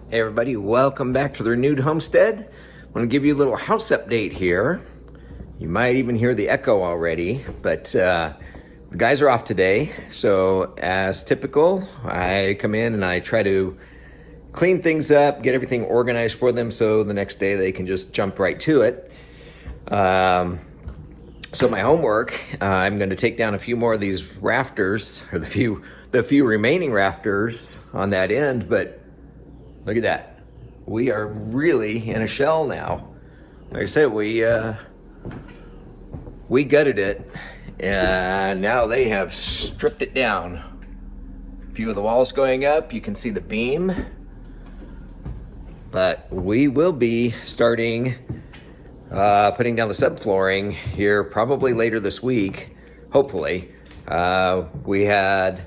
Hey everybody, welcome back to the Renewed Homestead. I want to give you a little house update here. You might even hear the echo already, but the guys are off today. So as typical, I come in and I try to clean things up, get everything organized for them so the next day they can just jump right to it. So my homework, I'm going to take down a few more of these rafters, or the few remaining rafters on that end, but look at that. We are really in a shell now. Like I said, we gutted it, and now they have stripped it down. A few of the walls going up, you can see the beam. But we will be starting putting down the subflooring here probably later this week, hopefully. We had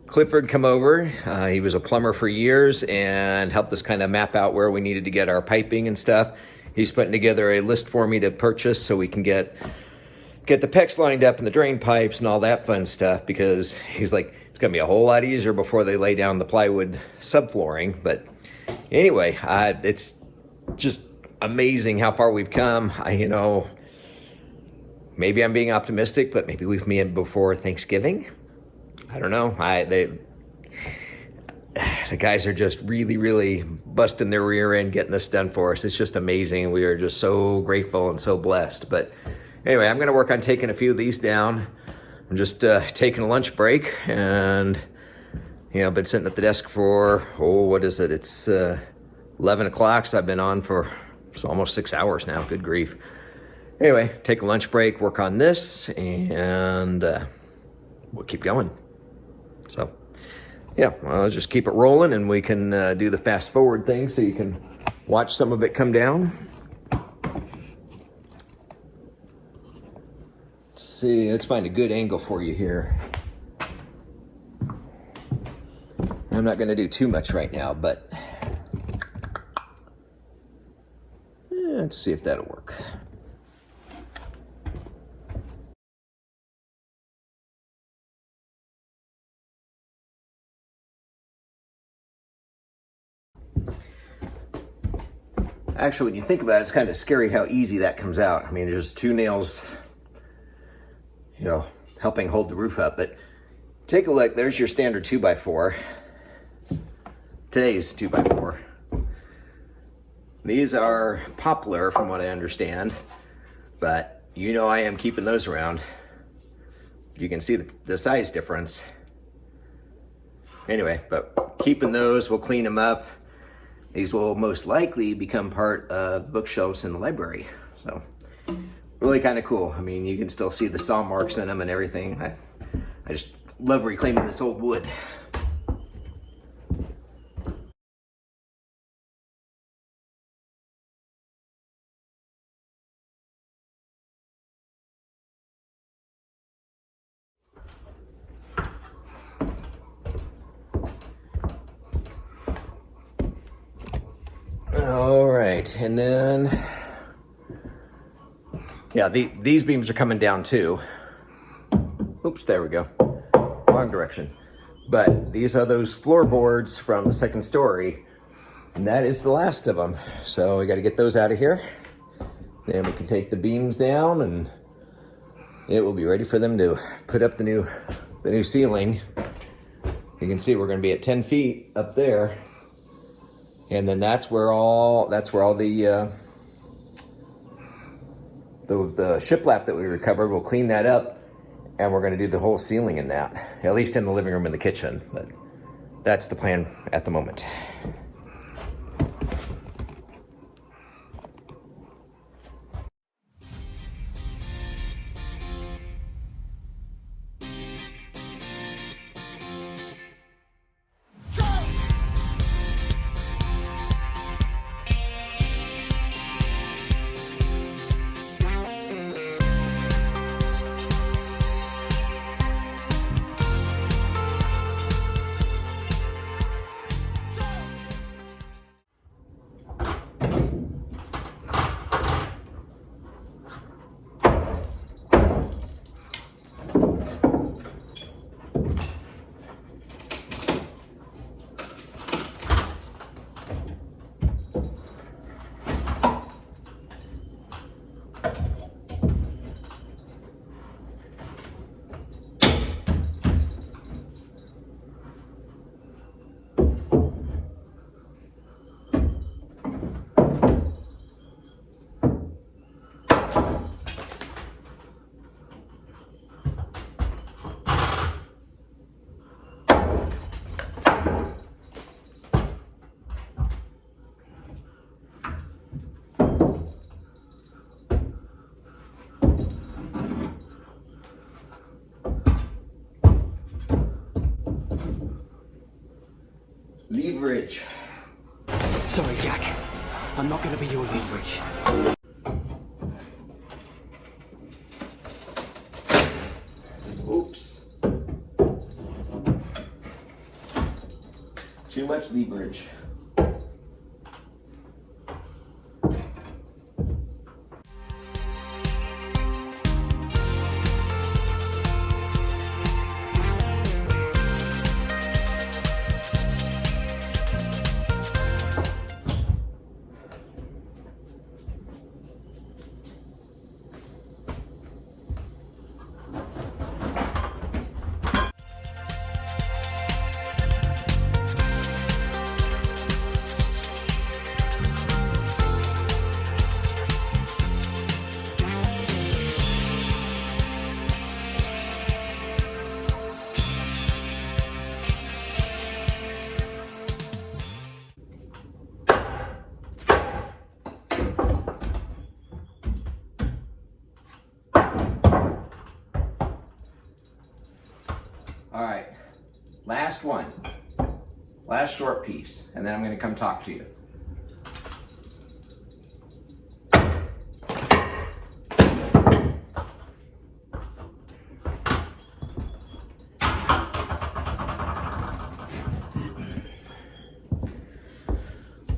Clifford come over. He was a plumber for years and helped us kind of map out where we needed to get our piping and stuff. He's putting together a list for me to purchase so we can get the PEX lined up and the drain pipes and all that fun stuff, because he's like, it's gonna be a whole lot easier before they lay down the plywood subflooring. But anyway, it's just amazing how far we've come. Maybe I'm being optimistic, but maybe we've made before Thanksgiving. I don't know. The guys are just really busting their rear end getting this done for us. It's just amazing. We are just so grateful and so blessed. But anyway, I'm going to work on taking a few of these down. I'm just taking a lunch break, and been sitting at the desk for what is it? It's 11 o'clock. So I've been on for almost 6 hours now. Good grief. Anyway, take a lunch break, work on this, and we'll keep going. So, yeah, I'll just keep it rolling, and we can do the fast forward thing so you can watch some of it come down. Let's see, let's find a good angle for you here. I'm not going to do too much right now, but let's see if that'll work. Actually, when you think about it, it's kind of scary how easy that comes out. I mean, there's 2 nails, helping hold the roof up. But take a look, there's your standard 2x4. Today's 2x4. These are poplar from what I understand, but I am keeping those around. You can see the size difference. Anyway, but keeping those, we'll clean them up. These will most likely become part of bookshelves in the library. So really kind of cool. I mean, you can still see the saw marks in them and everything. I just love reclaiming this old wood. All right, and then, these beams are coming down too. Oops, there we go. Wrong direction. But these are those floorboards from the second story, and that is the last of them. So we got to get those out of here. Then we can take the beams down, and it will be ready for them to put up the new ceiling. You can see we're going to be at 10 feet up there. And then that's where all the shiplap that we recovered, we'll clean that up, and we're going to do the whole ceiling in that, at least in the living room and the kitchen. But that's the plan at the moment. leverage. Sorry, Jack. I'm not going to be your leverage. Oops. Too much leverage. All right, last one, last short piece, and then I'm going to come talk to you.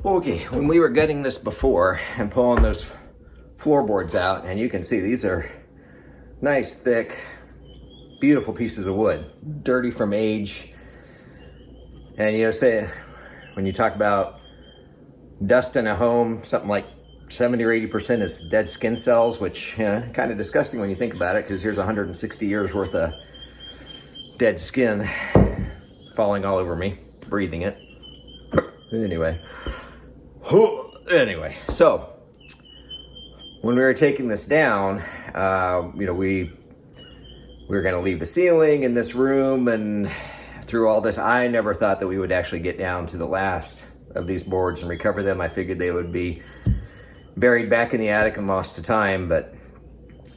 Okay, when we were gutting this before and pulling those floorboards out, and you can see these are nice, thick, beautiful pieces of wood, dirty from age. And you know, say when you talk about dust in a home, something like 70 or 80% is dead skin cells, which, you know, kind of disgusting when you think about it, because here's 160 years worth of dead skin falling all over me, breathing it. Anyway, so when we were taking this down, you know, we were going to leave the ceiling in this room, and through all this, I never thought that we would actually get down to the last of these boards and recover them. I figured they would be buried back in the attic and lost to time, but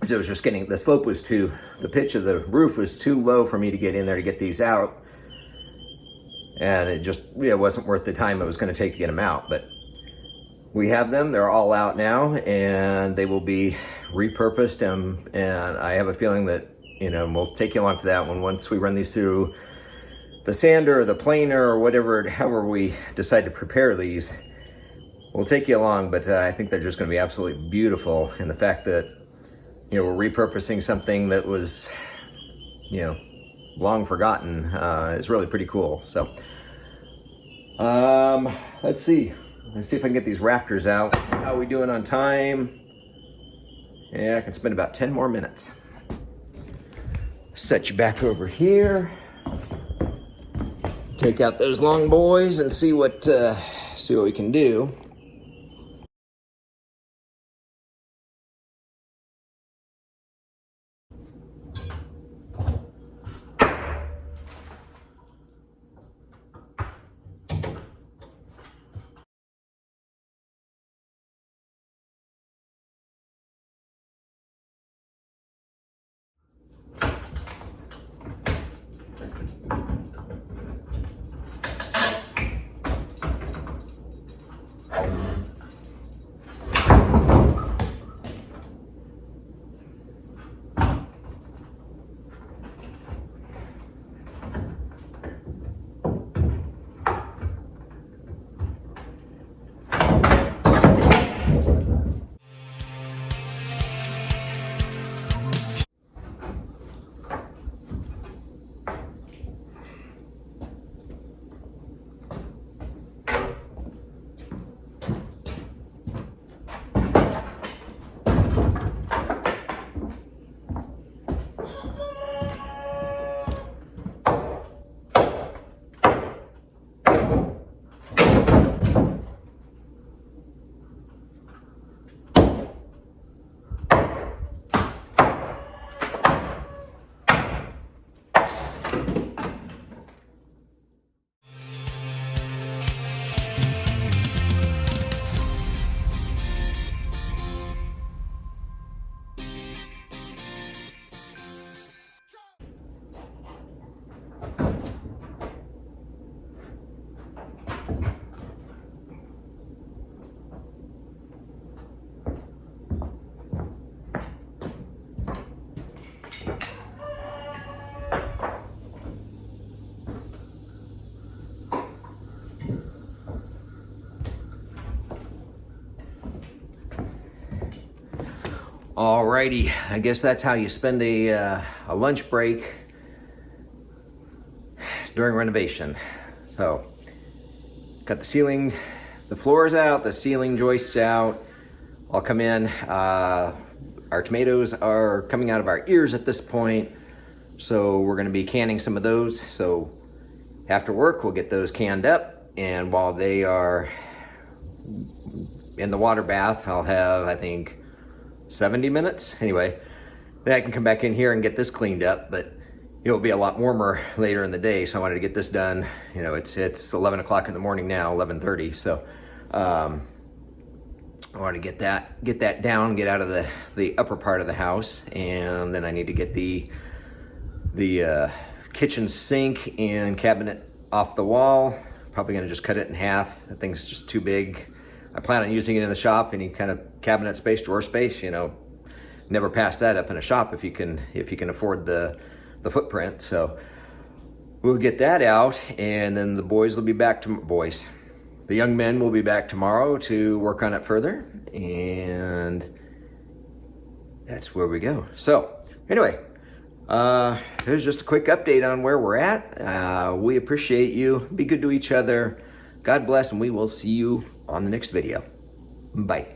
it was just getting, the slope was too, the pitch of the roof was too low for me to get in there to get these out. And it just, you know, wasn't worth the time it was going to take to get them out. But we have them, they're all out now, and they will be repurposed. And I have a feeling that, you know, we'll take you along for that one once we run these through the sander or the planer or whatever, however we decide to prepare these. We'll take you along, but I think they're just going to be absolutely beautiful. And the fact that, you know, we're repurposing something that was, you know, long forgotten is really pretty cool. So, let's see if I can get these rafters out. How are we doing on time? Yeah, I can spend about 10 more minutes. Set you back over here. Take out those long boys and see what we can do. Alrighty, I guess that's how you spend a lunch break during renovation. So, got the floors out, the ceiling joists out. I'll come in. Our tomatoes are coming out of our ears at this point, so we're going to be canning some of those. So after work, we'll get those canned up, and while they are in the water bath, I'll have, I think, 70 minutes. Anyway, then I can come back in here and get this cleaned up, but it'll be a lot warmer later in the day, so I wanted to get this done. You know, it's 11 o'clock in the morning now, 11:30, so I want to get that down, get out of the upper part of the house, and then I need to get the kitchen sink and cabinet off the wall. Probably going to just cut it in half. That thing's just too big. I plan on using it in the shop, any kind of cabinet space, drawer space, you know. Never pass that up in a shop if you can afford the footprint. So we'll get that out, and then the boys will be back to the young men will be back tomorrow to work on it further, and that's where we go. So anyway, here's just a quick update on where we're at. We appreciate you. Be good to each other. God bless, and we will see you on the next video. Bye.